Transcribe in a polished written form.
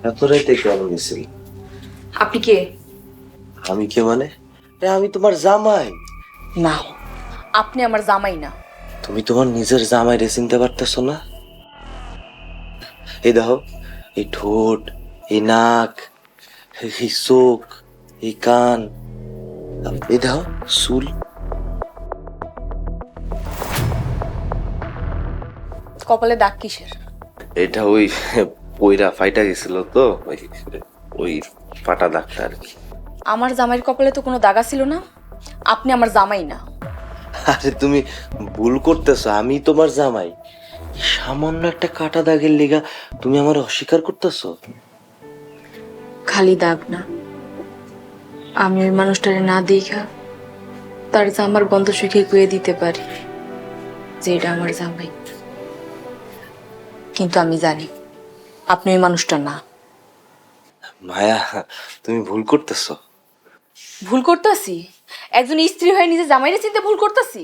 এত রাতে কেন গেছিল? আপনি কে? আমি কে মানে? আমি তোমার জামাই। না, আপনি আমার জামাই না। তুমি তোমার নিজের জামাই রে চিনতে পারতেছো না? এই দেখো, এই ঠোঁট, এই নাক, এই চোখ, এই কান, এই দেখো চুল। কপালে দাগ কিসের? এটা ওই পইরা ফাইটা গেছিল তো, ওই ওই ফাটা দাগটা আর কি। আমার জামাইয়ের কপালে তো কোনো দাগা ছিল না। আপনি আমার জামাই না। আরে তুমি ভুল করতেছো, আমি তোমার জামাই। সামান্য একটা কাটা দাগের লিগা তুমি আমার অস্বীকার করতেছো? খালি দাগ না, আমি ওই মানুষটারে না দেখা তার জামার গন্ধ শুকিয়ে কুয়ে দিতে পারি যে এটা আমার জামাই। কিন্তু আমি জানি আপনি ওই মানুষটা না। মায়া, তুমি ভুল করতেছো। ভুল করতেছি? একজন স্ত্রী হয়ে নিজে জামাইরে চিনতে ভুল করতেছি?